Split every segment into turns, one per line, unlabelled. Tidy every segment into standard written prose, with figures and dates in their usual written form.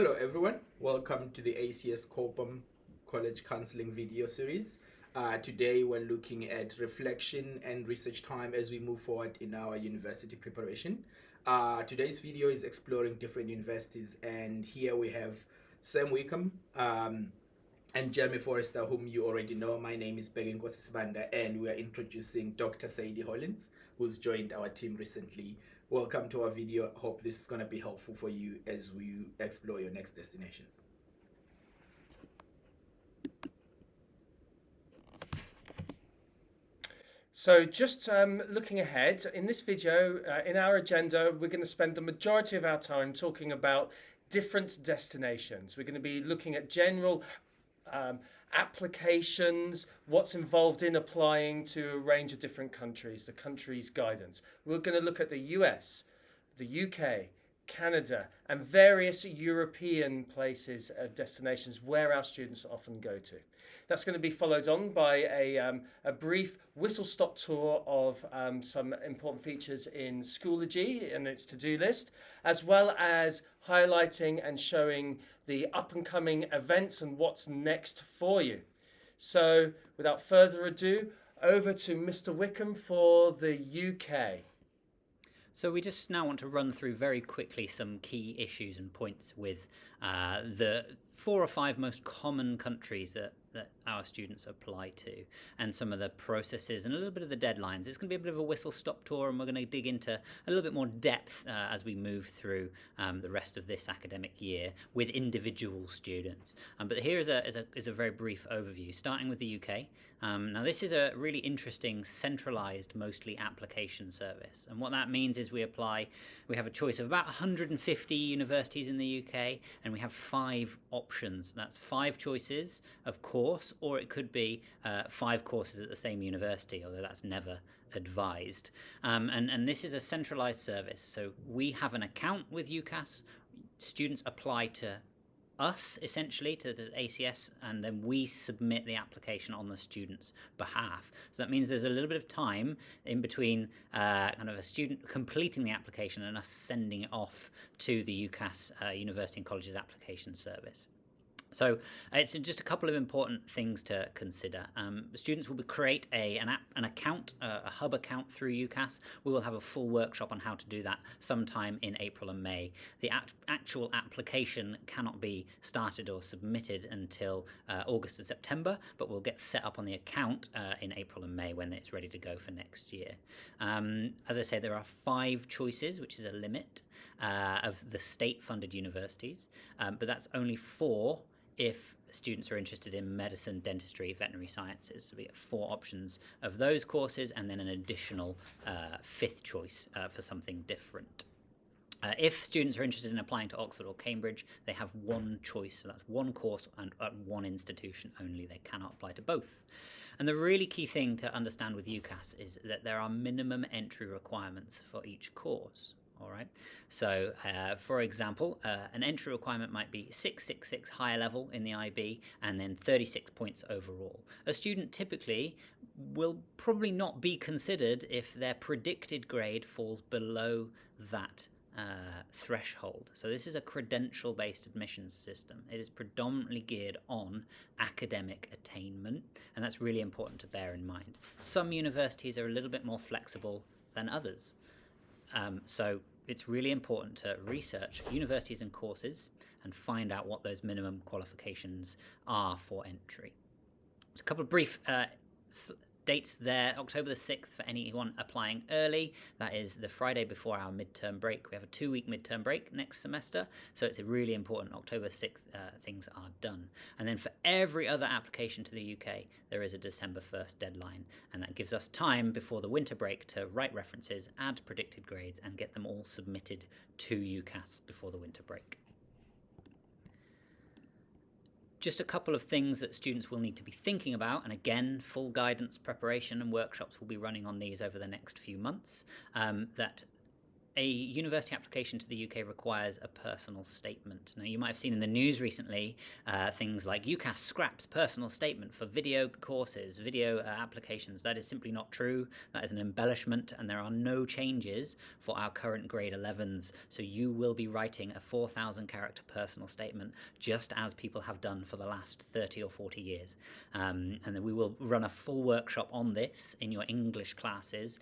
Hello everyone, welcome to the ACS Copum College Counseling video series. Today we're looking at reflection and research time as we move forward in our university preparation. Today's video is exploring different universities, and here we have Sam Wickham and Jeremy Forrester, whom you already know. My name is Begin Sibanda, and we are introducing Dr. Sadie Hollins, who's joined our team recently. Welcome to our video. Hope this is going to be helpful for you as we explore your next destinations.
So just looking ahead, in this video, in our agenda, we're going to spend the majority of our time talking about different destinations. We're going to be looking at general applications, what's involved in applying to a range of different countries, the country's guidance. We're going to look at the US, the UK, Canada, and various European places, destinations where our students often go to. That's going to be followed on by a brief whistle-stop tour of some important features in Schoology and its to-do list, as well as highlighting and showing the up-and-coming events and what's next for you. So, without further ado, over to Mr. Wickham for the UK.
So we just now want to run through very quickly some key issues and points with the 4 or 5 most common countries that our students apply to, and some of the processes and a little bit of the deadlines. It's going to be a bit of a whistle-stop tour, and we're going to dig into a little bit more depth as we move through the rest of this academic year with individual students. But here is a very brief overview, starting with the UK. Now this is a really interesting centralized, mostly application service, and what that means is we have a choice of about 150 universities in the UK, and we have 5 options. That's 5 choices of course, or it could be 5 courses at the same university, although that's never advised. And this is a centralized service, so we have an account with UCAS. Students apply to us, essentially, to the ACS, and then we submit the application on the student's behalf. So that means there's a little bit of time in between kind of a student completing the application and us sending it off to the UCAS University and Colleges Application Service. So it's just a couple of important things to consider. Students will create an account, a hub account through UCAS. We will have a full workshop on how to do that sometime in April and May. The actual application cannot be started or submitted until August and September, but we'll get set up on the account in April and May when it's ready to go for next year. As I say, there are 5 choices, which is a limit of the state-funded universities, but that's only 4 if students are interested in medicine, dentistry, veterinary sciences. So we get 4 options of those courses, and then an additional 5th choice for something different. If students are interested in applying to Oxford or Cambridge, they have 1 choice, so that's 1 course and at 1 institution only. They cannot apply to both. And the really key thing to understand with UCAS is that there are minimum entry requirements for each course. All right. So, for example, an entry requirement might be 666 higher level in the IB and then 36 points overall. A student typically will probably not be considered if their predicted grade falls below that threshold. So this is a credential-based admissions system. It is predominantly geared on academic attainment, and that's really important to bear in mind. Some universities are a little bit more flexible than others. So it's really important to research universities and courses and find out what those minimum qualifications are for entry. Just a couple of brief dates there. October the 6th for anyone applying early. That is the Friday before our midterm break. We have a 2-week midterm break next semester, so it's really important. October 6th, things are done. And then for every other application to the UK, there is a December 1st deadline, and that gives us time before the winter break to write references, add predicted grades, and get them all submitted to UCAS before the winter break. Just a couple of things that students will need to be thinking about, and again, full guidance, preparation and workshops will be running on these over the next few months, that a university application to the UK requires a personal statement. Now, you might have seen in the news recently things like UCAS scraps personal statement for video courses, video applications. That is simply not true. That is an embellishment, and there are no changes for our current grade 11s. So you will be writing a 4,000 character personal statement just as people have done for the last 30 or 40 years. And then we will run a full workshop on this in your English classes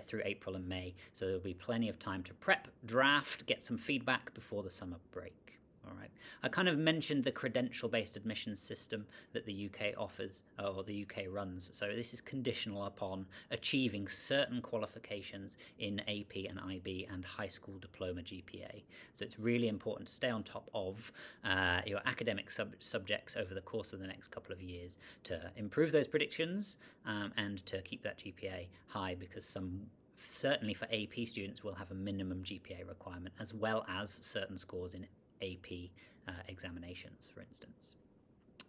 through April and May. So there'll be plenty of time to prep, draft, get some feedback before the summer break. All right. I kind of mentioned the credential-based admissions system that the UK offers, or the UK runs. So this is conditional upon achieving certain qualifications in AP and IB and high school diploma GPA. So it's really important to stay on top of your academic subjects over the course of the next couple of years to improve those predictions and to keep that GPA high, because certainly for AP students will have a minimum GPA requirement, as well as certain scores in AP examinations, for instance.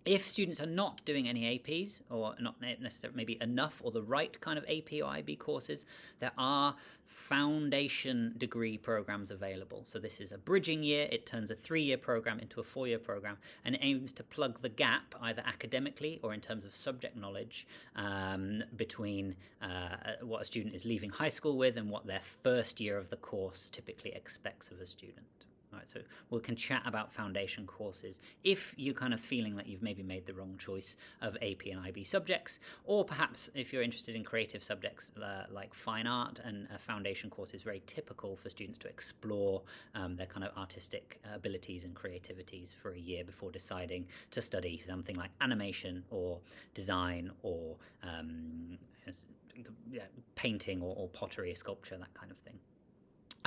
If students are not doing any APs, or not necessarily maybe enough or the right kind of AP or IB courses, there are foundation degree programs available. So this is a bridging year. It turns a 3-year program into a 4-year program and aims to plug the gap, either academically or in terms of subject knowledge, between what a student is leaving high school with and what their first year of the course typically expects of a student. Right, so we can chat about foundation courses if you're kind of feeling that you've maybe made the wrong choice of AP and IB subjects, or perhaps if you're interested in creative subjects like fine art, and a foundation course is very typical for students to explore their kind of artistic abilities and creativities for a year before deciding to study something like animation or design or painting or pottery, sculpture, that kind of thing.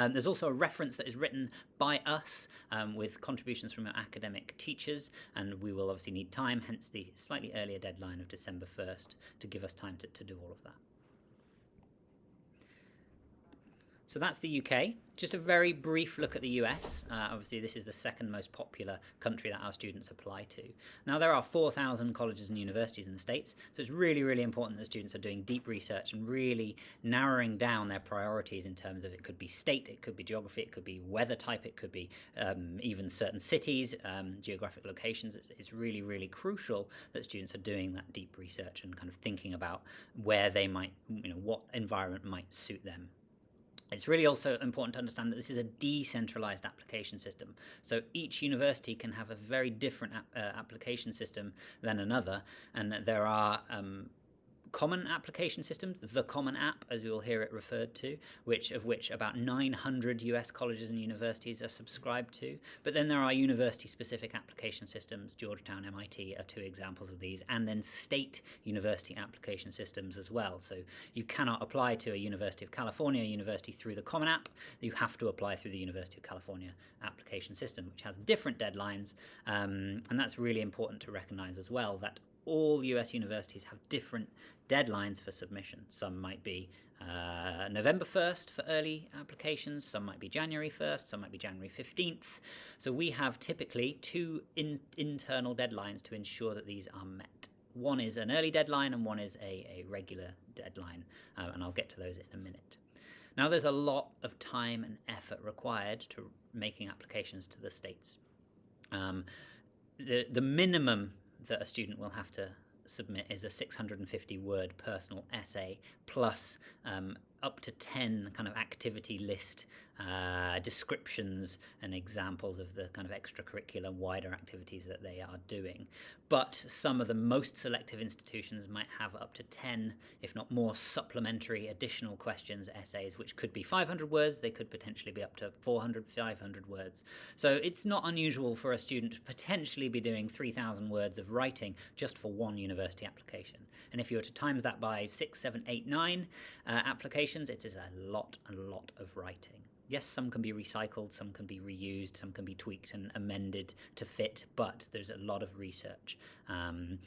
There's also a reference that is written by us with contributions from our academic teachers, and we will obviously need time, hence the slightly earlier deadline of December 1st to give us time to do all of that. So that's the UK. Just a very brief look at the US. Obviously, this is the second most popular country that our students apply to. Now, there are 4,000 colleges and universities in the States, so it's really, really important that students are doing deep research and really narrowing down their priorities in terms of, it could be state, it could be geography, it could be weather type, it could be even certain cities, geographic locations. It's really, really crucial that students are doing that deep research and kind of thinking about where they might, what environment might suit them. It's really also important to understand that this is a decentralized application system. So each university can have a very different application system than another, and there are common application systems, the Common App, as we will hear it referred to, which about 900 US colleges and universities are subscribed to. But then there are university-specific application systems. Georgetown, MIT are 2 examples of these, and then state university application systems as well. So you cannot apply to a University of California university through the Common App. You have to apply through the University of California application system, which has different deadlines, and that's really important to recognize as well, that all US universities have different deadlines for submission. Some might be November 1st for early applications, some might be January 1st, some might be January 15th. So we have typically 2 internal deadlines to ensure that these are met. One is an early deadline and one is a regular deadline, and I'll get to those in a minute. Now, there's a lot of time and effort required to making applications to the states. The minimum that a student will have to submit is a 650-word personal essay plus up to 10 kind of activity list descriptions and examples of the kind of extracurricular wider activities that they are doing. But some of the most selective institutions might have up to 10, if not more, supplementary additional questions, essays, which could be 500 words. They could potentially be up to 400, 500 words. So it's not unusual for a student to potentially be doing 3,000 words of writing just for one university application. And if you were to times that by 6, 7, 8, 9 applications, it is a lot of writing. Yes, some can be recycled, some can be reused, some can be tweaked and amended to fit, but there's a lot of research. And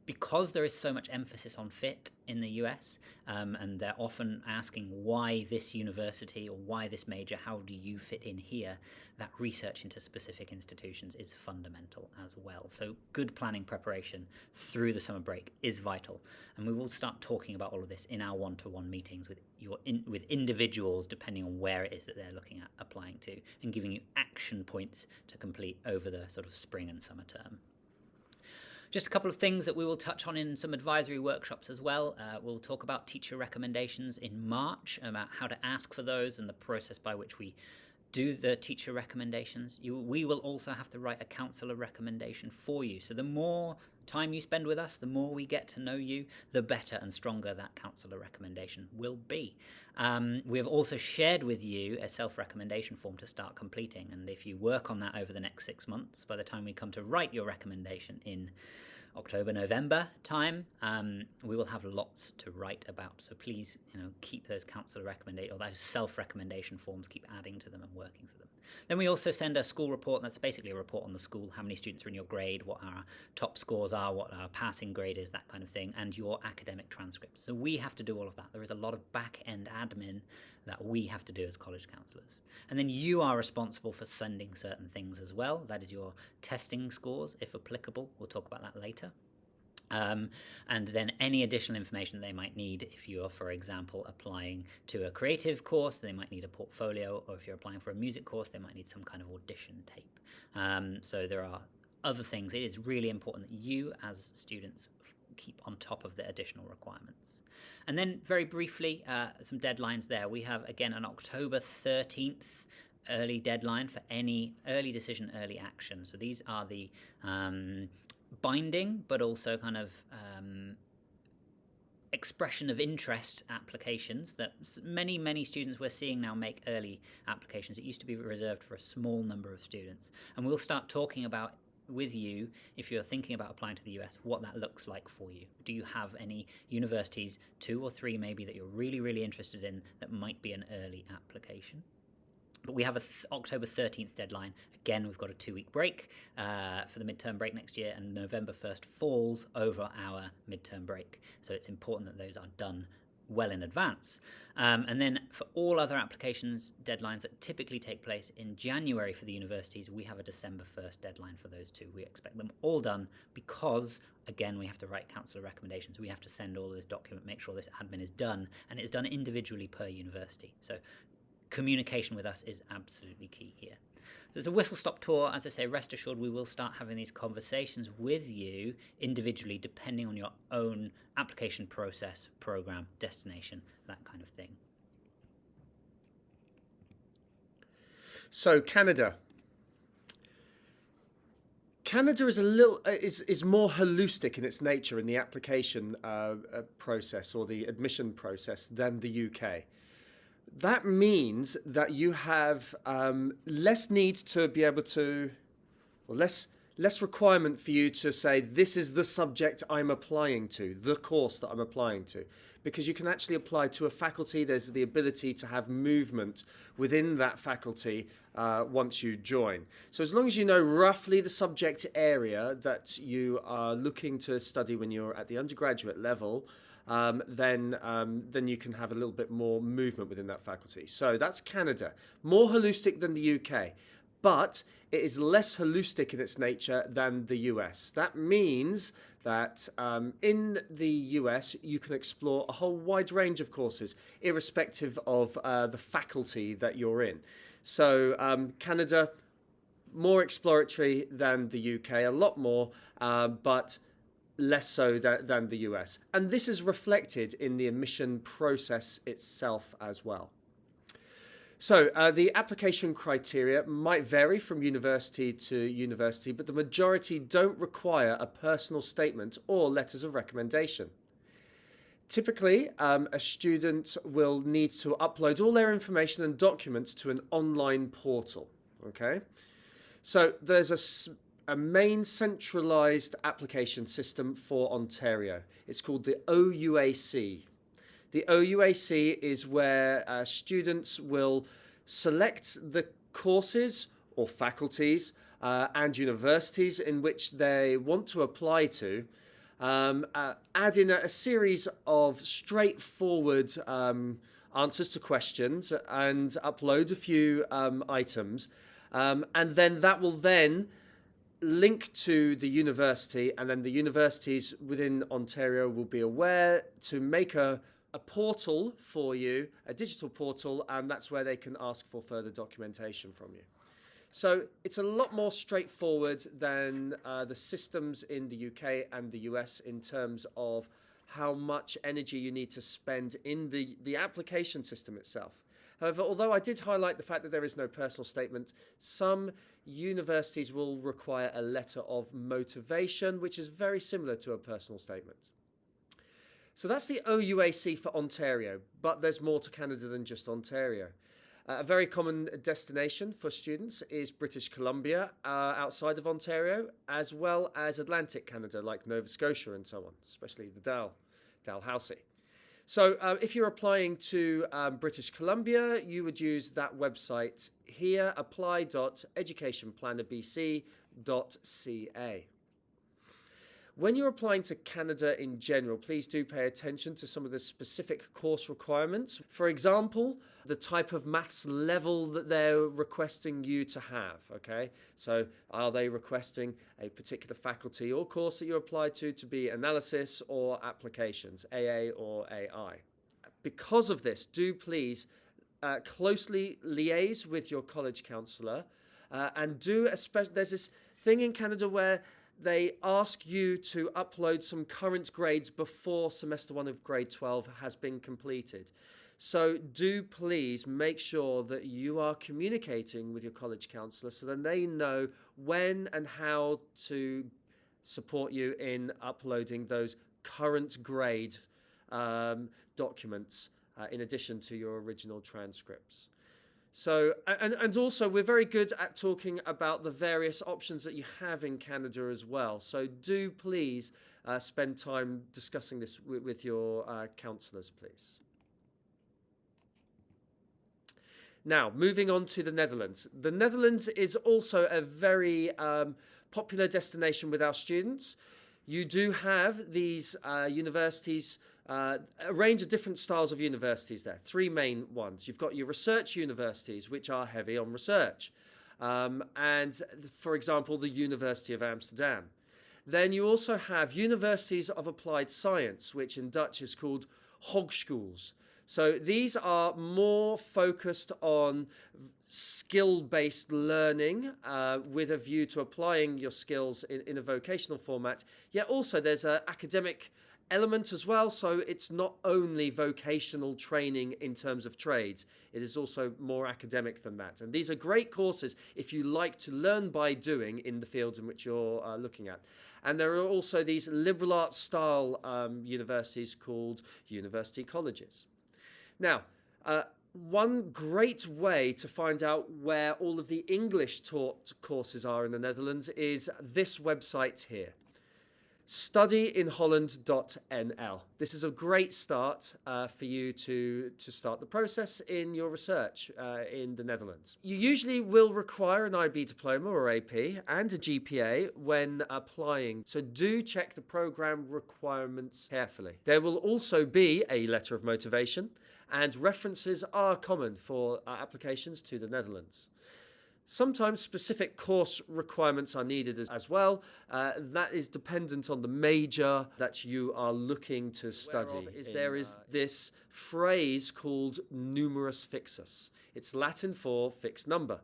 because there is so much emphasis on fit in the US, and they're often asking why this university or why this major, how do you fit in here, that research into specific institutions is fundamental as well. So good planning preparation through the summer break is vital. And we will start talking about all of this in our one-to-one meetings with with individuals, depending on where it is that they're looking at applying to, and giving you action points to complete over the sort of spring and summer term. Just a couple of things that we will touch on in some advisory workshops as well. We'll talk about teacher recommendations in March, about how to ask for those and the process by which we do the teacher recommendations. We will also have to write a counsellor recommendation for you. So the more time you spend with us, the more we get to know you, the better and stronger that counsellor recommendation will be. We have also shared with you a self-recommendation form to start completing, and if you work on that over the next 6 months, by the time we come to write your recommendation in October, November time, we will have lots to write about. So please, keep those counsellor recommendation or those self-recommendation forms, keep adding to them and working for them. Then we also send a school report, and that's basically a report on the school, how many students are in your grade, what our top scores are, what our passing grade is, that kind of thing, and your academic transcripts. So we have to do all of that. There is a lot of back-end admin that we have to do as college counsellors. And then you are responsible for sending certain things as well. That is your testing scores, if applicable. We'll talk about that later. And then any additional information they might need if you are, for example, applying to a creative course, they might need a portfolio, or if you're applying for a music course, they might need some kind of audition tape. So there are other things. It is really important that you as students keep on top of the additional requirements. And then very briefly, some deadlines there. We have, again, an October 13th early deadline for any early decision, early action. So these are the binding, but also kind of expression of interest applications that many students we're seeing now make early applications. It used to be reserved for a small number of students. And we'll start talking about with you, if you're thinking about applying to the US, what that looks like for you. Do you have any universities, 2 or 3 maybe, that you're really interested in that might be an early application? But we have a October 13th deadline. Again, we've got a 2-week break for the midterm break next year, and November 1st falls over our midterm break. So it's important that those are done well in advance. And then for all other applications deadlines that typically take place in January for the universities, we have a December 1st deadline for those 2. We expect them all done because, again, we have to write counsellor recommendations. We have to send all this document, make sure this admin is done, and it's done individually per university. So communication with us is absolutely key here. So it's a whistle-stop tour. As I say, rest assured we will start having these conversations with you individually, depending on your own application process, program, destination, that kind of thing.
So Canada is a little is more holistic in its nature in the application process or the admission process than the UK. That means that you have less need to be able to, or less requirement for you to say, this is the subject I'm applying to, the course that I'm applying to, because you can actually apply to a faculty. There's the ability to have movement within that faculty once you join. So as long as you know roughly the subject area that you are looking to study when you're at the undergraduate level, then you can have a little bit more movement within that faculty. So that's Canada. More holistic than the UK, but it is less holistic in its nature than the US. That means that in the US, you can explore a whole wide range of courses, irrespective of the faculty that you're in. So Canada, more exploratory than the UK, a lot more, but less so than the US. And this is reflected in the admission process itself as well. So the application criteria might vary from university to university, but the majority don't require a personal statement or letters of recommendation. Typically, a student will need to upload all their information and documents to an online portal. Okay, so there's a main centralised application system for Ontario. It's called the OUAC. The OUAC is where students will select the courses or faculties and universities in which they want to apply to, add in a series of straightforward answers to questions and upload a few items. And then that will then link to the university, and then the universities within Ontario will be aware to make a portal for you, a digital portal, and that's where they can ask for further documentation from you. So it's a lot more straightforward than the systems in the UK and the US in terms of how much energy you need to spend in the application system itself. However, although I did highlight the fact that there is no personal statement, some universities will require a letter of motivation, which is very similar to a personal statement. So that's the OUAC for Ontario, but there's more to Canada than just Ontario. A very common destination for students is British Columbia, outside of Ontario, as well as Atlantic Canada, like Nova Scotia and so on, especially the Dalhousie. So if you're applying to British Columbia, you would use that website here, apply.educationplannerbc.ca. When you're applying to Canada in general, please do pay attention to some of the specific course requirements. For example, the type of maths level that they're requesting you to have, okay? So are they requesting a particular faculty or course that you apply to be analysis or applications, AA or AI? Because of this, do please closely liaise with your college counsellor and there's this thing in Canada where they ask you to upload some current grades before semester 1 of grade 12 has been completed. So do please make sure that you are communicating with your college counsellor so that they know when and how to support you in uploading those current grade documents in addition to your original transcripts. So, and also we're very good at talking about the various options that you have in Canada as well. So do please spend time discussing this with your counsellors, please. Now, moving on to the Netherlands. The Netherlands is also a very popular destination with our students. You do have these universities, a range of different styles of universities there, 3 main ones. You've got your research universities, which are heavy on research. And, for example, the University of Amsterdam. Then you also have universities of applied science, which in Dutch is called hogeschool. So these are more focused on skill-based learning with a view to applying your skills in a vocational format. Yet also there's an academic element as well, so it's not only vocational training in terms of trades, it is also more academic than that. And these are great courses if you like to learn by doing in the fields in which you're looking at. And there are also these liberal arts style universities called university colleges. Now, one great way to find out where all of the English taught courses are in the Netherlands is this website here, studyinholland.nl. This is a great start for you to start the process in your research in the Netherlands. You usually will require an IB diploma or AP and a GPA when applying, so do check the program requirements carefully. There will also be a letter of motivation, and references are common for applications to the Netherlands. Sometimes specific course requirements are needed as well. That is dependent on the major that you are looking to study. There is this phrase called numerus fixus. It's Latin for fixed number.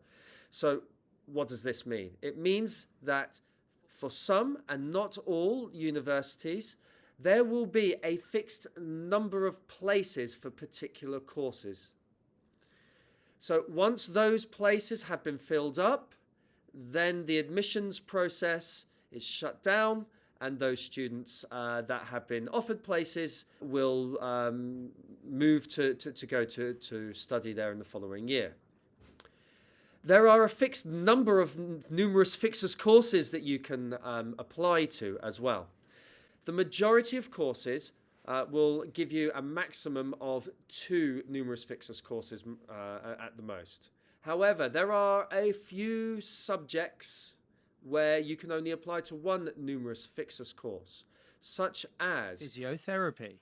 So what does this mean? It means that for some and not all universities, there will be a fixed number of places for particular courses. So once those places have been filled up, then the admissions process is shut down, and those students that have been offered places will move to go to study there in the following year. There are a fixed number of numerus fixus courses that you can apply to as well. The majority of courses will give you a maximum of 2 numerus fixus courses at the most. However, there are a few subjects where you can only apply to 1 numerus fixus course. such as
physiotherapy.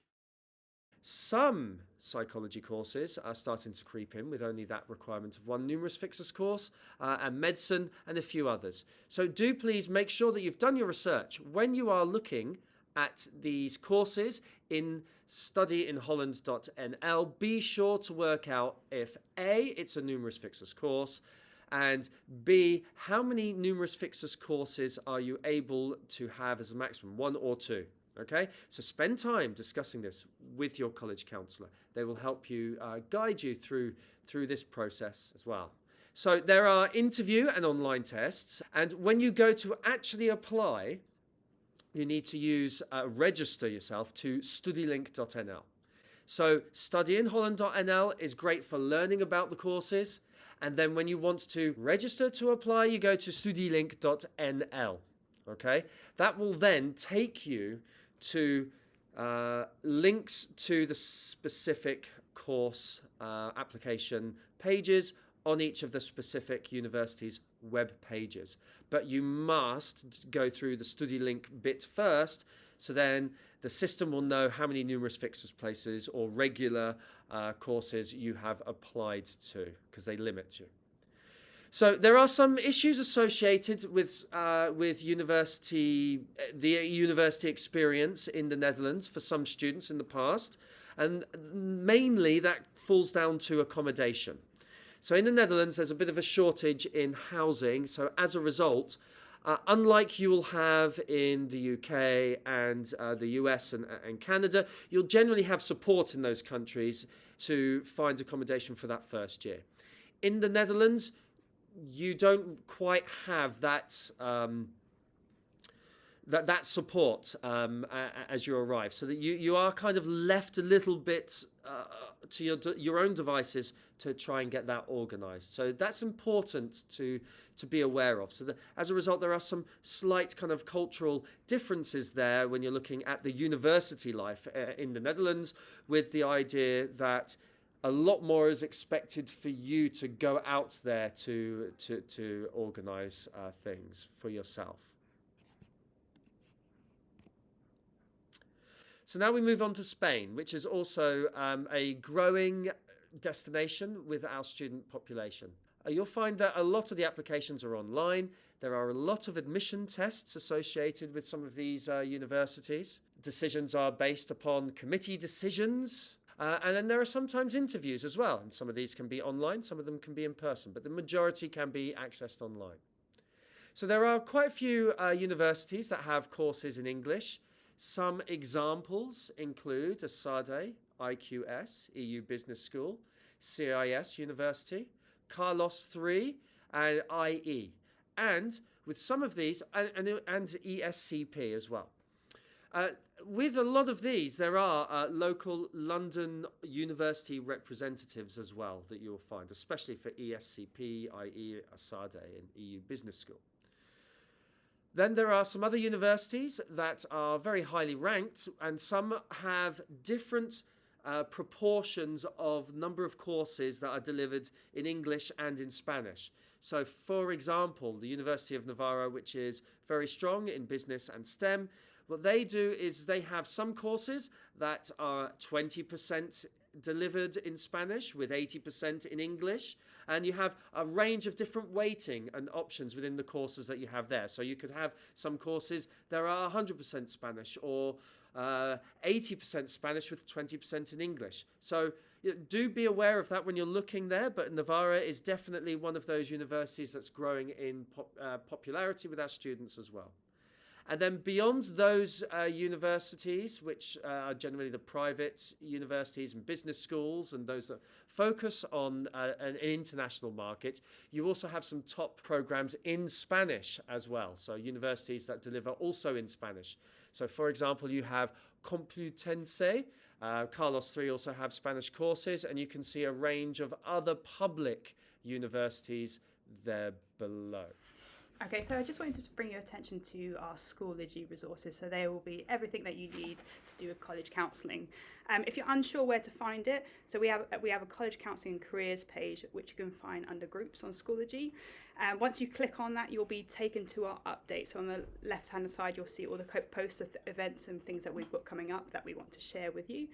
some psychology courses are starting to creep in with only that requirement of one numerous fixers course, and medicine and a few others. So do please make sure that you've done your research when you are looking at these courses in studyinholland.nl. Be sure to work out if A, it's a numerous fixers course, and B, how many numerous fixers courses are you able to have as a maximum, 1 or 2? Okay, so spend time discussing this with your college counsellor. They will help you guide you through this process as well. So there are interview and online tests, and when you go to actually apply, you need to register yourself to studylink.nl. So studyinholland.nl is great for learning about the courses, and then when you want to register to apply, you go to studylink.nl. Okay, that will then take you to links to the specific course application pages on each of the specific universities' web pages. But you must go through the StudyLink bit first, so then the system will know how many numerous fixers places or regular courses you have applied to, because they limit you. So there are some issues associated with the university experience in the Netherlands for some students in the past, and mainly that falls down to accommodation. So in the Netherlands, there's a bit of a shortage in housing. So as a result, unlike you will have in the UK and the US and Canada, you'll generally have support in those countries to find accommodation for that first year. In the Netherlands, you don't quite have that that support as you arrive, so that you are kind of left a little bit to your own devices to try and get that organised. So that's important to be aware of. So that as a result, there are some slight kind of cultural differences there when you're looking at the university life in the Netherlands, with the idea that a lot more is expected for you to go out there to organise things for yourself. So now we move on to Spain, which is also a growing destination with our student population. You'll find that a lot of the applications are online. There are a lot of admission tests associated with some of these universities. Decisions are based upon committee decisions. And then there are sometimes interviews as well. And some of these can be online, some of them can be in person, but the majority can be accessed online. So there are quite a few universities that have courses in English. Some examples include ESADE, IQS, EU Business School, CIS University, Carlos III, and IE. And with some of these, and ESCP as well. With a lot of these, there are local London university representatives as well that you'll find, especially for ESCP, IE, ESADE, and EU Business School. Then there are some other universities that are very highly ranked, and some have different proportions of number of courses that are delivered in English and in Spanish. So, for example, the University of Navarra, which is very strong in business and STEM, what they do is they have some courses that are 20% delivered in Spanish with 80% in English, and you have a range of different weighting and options within the courses that you have there. So you could have some courses that are 100% Spanish, or 80% Spanish with 20% in English. So do be aware of that when you're looking there, but Navarra is definitely one of those universities that's growing in popularity with our students as well. And then beyond those universities, which are generally the private universities and business schools and those that focus on an international market, you also have some top programs in Spanish as well. So universities that deliver also in Spanish. So for example, you have Complutense, Carlos III also have Spanish courses, and you can see a range of other public universities there below.
Okay, so I just wanted to bring your attention to our Schoology resources. So there will be everything that you need to do with college counselling. If you're unsure where to find it, so we have a college counselling and careers page which you can find under groups on Schoology. Once you click on that, you'll be taken to our update. So on the left-hand side, you'll see all the posts of events and things that we've got coming up that we want to share with you.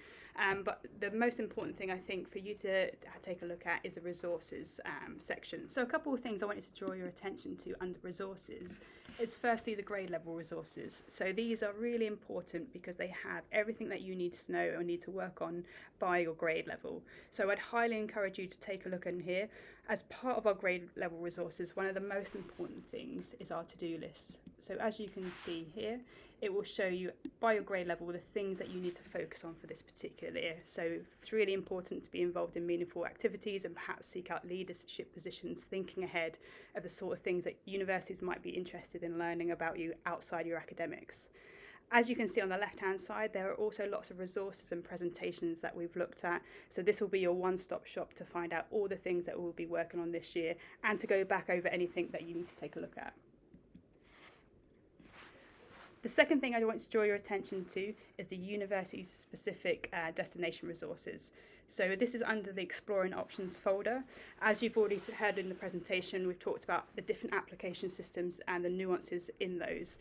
But the most important thing, I think, for you to take a look at is the resources section. So a couple of things I wanted to draw your attention to under resources is firstly the grade level resources. So these are really important because they have everything that you need to know or need to work on by your grade level. So I'd highly encourage you to take a look in here. As part of our grade level resources, one of the most important things is our to-do lists. So as you can see here, it will show you by your grade level the things that you need to focus on for this particular year. So it's really important to be involved in meaningful activities and perhaps seek out leadership positions, thinking ahead of the sort of things that universities might be interested in learning about you outside your academics. As you can see on the left-hand side, there are also lots of resources and presentations that we've looked at. So this will be your one-stop shop to find out all the things that we'll be working on this year and to go back over anything that you need to take a look at. The second thing I want to draw your attention to is the university's specific destination resources. So this is under the Exploring Options folder. As you've already heard in the presentation, we've talked about the different application systems and the nuances in those.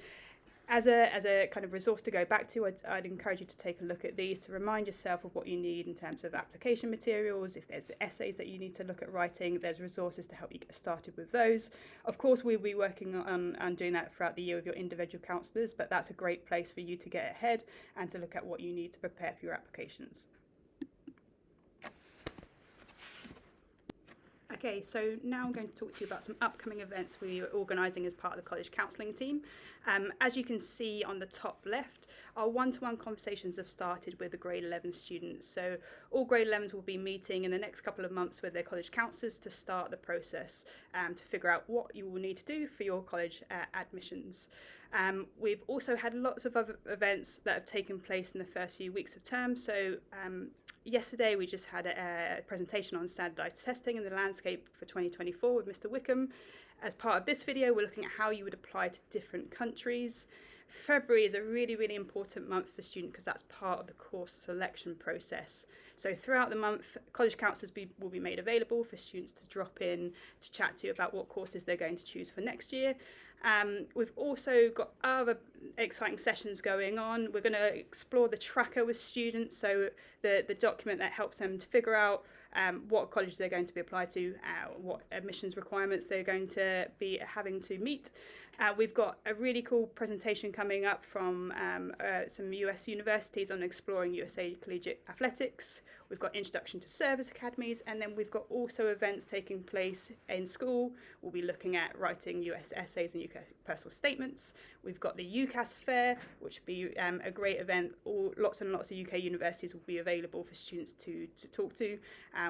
As a kind of resource to go back to, I'd encourage you to take a look at these to remind yourself of what you need in terms of application materials. If there's essays that you need to look at writing, there's resources to help you get started with those. Of course, we'll be working on doing that throughout the year with your individual counsellors, but that's a great place for you to get ahead and to look at what you need to prepare for your applications. Okay, so now I'm going to talk to you about some upcoming events we are organising as part of the college counselling team. As you can see on the top left, our one-to-one conversations have started with the grade 11 students. So all grade 11s will be meeting in the next couple of months with their college counsellors to start the process to figure out what you will need to do for your college admissions. We've also had lots of other events that have taken place in the first few weeks of term. So yesterday we just had a presentation on standardised testing and the landscape for 2024 with Mr. Wickham. As part of this video, we're looking at how you would apply to different countries. February is a really, really important month for students because that's part of the course selection process. So throughout the month, college counsellors will be made available for students to drop in to chat to you about what courses they're going to choose for next year. We've also got other exciting sessions going on. We're going to explore the tracker with students, so the document that helps them to figure out what colleges they're going to be applied to, what admissions requirements they're going to be having to meet. We've got a really cool presentation coming up from some US universities on exploring USA collegiate athletics. We've got introduction to service academies, and then we've got also events taking place in school. We'll be looking at writing US essays and UK personal statements. We've got the UCAS Fair, which will be a great event. Lots and lots of UK universities will be available for students to talk to.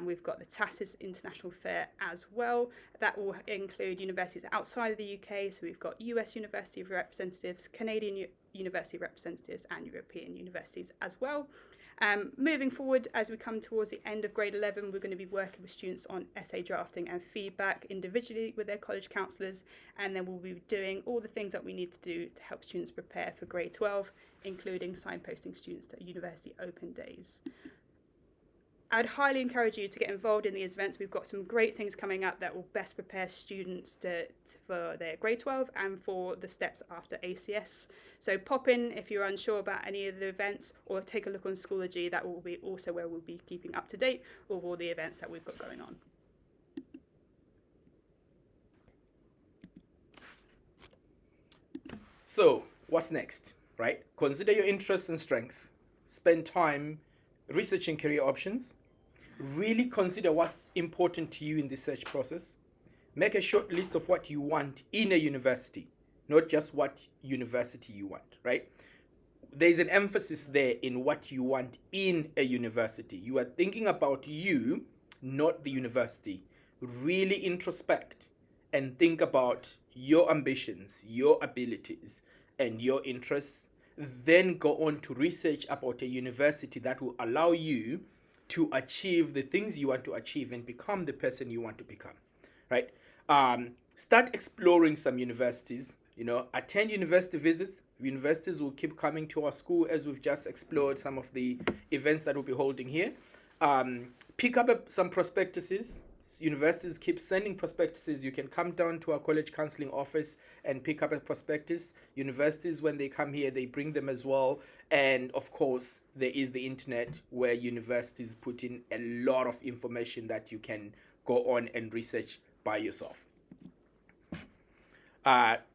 We've got the TASIS International Fair as well. That will include universities outside of the UK. So we've got US University representatives, Canadian University representatives, and European universities as well. Moving forward, as we come towards the end of grade 11, we're going to be working with students on essay drafting and feedback individually with their college counsellors, and then we'll be doing all the things that we need to do to help students prepare for grade 12, including signposting students to university open days. I'd highly encourage you to get involved in these events. We've got some great things coming up that will best prepare students for their grade 12 and for the steps after ACS. So pop in if you're unsure about any of the events, or take a look on Schoology. That will be also where we'll be keeping up to date with all the events that we've got going on.
So what's next, right? Consider your interests and strength. Spend time researching career options. Really consider what's important to you in the search process. Make a short list of what you want in a university, not just what university you want, right? There's an emphasis there in what you want in a university. You are thinking about you, not the university. Really introspect and think about your ambitions, your abilities, and your interests. Then go on to research about a university that will allow you to achieve the things you want to achieve and become the person you want to become, right? Start exploring some universities, attend university visits, Universities will keep coming to our school as we've just explored some of the events that we'll be holding here. Pick up some prospectuses. Universities keep sending prospectuses. You can come down to our college counseling office and pick up a prospectus. Universities, when they come here, they bring them as well. And of course, there is the internet where universities put in a lot of information that you can go on and research by yourself.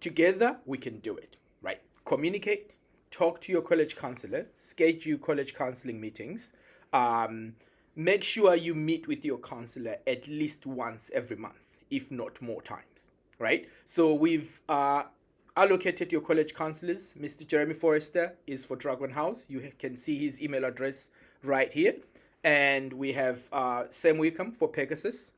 Together, we can do it, right? Communicate, talk to your college counselor, schedule college counseling meetings. Make sure you meet with your counselor at least once every month, if not more times, right? So we've allocated your college counselors. Mr. Jeremy Forrester is for Dragon House. You can see his email address right here. And we have Sam Wickham for Pegasus,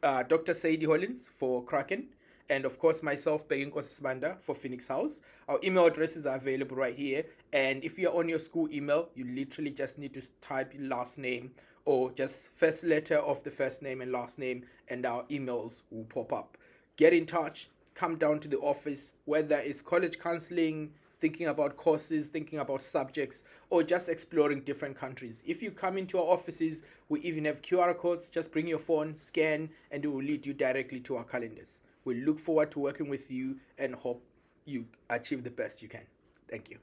Dr. Sadie Hollins for Kraken, and of course myself, Beginkosi Sibanda, for Phoenix House. Our email addresses are available right here. And if you're on your school email, you literally just need to type your last name or just first letter of the first name and last name, and our emails will pop up. Get in touch, come down to the office, whether it's college counseling, thinking about courses, thinking about subjects, or just exploring different countries. If you come into our offices, we even have QR codes. Just bring your phone, scan, and it will lead you directly to our calendars. We look forward to working with you and hope you achieve the best you can. Thank you.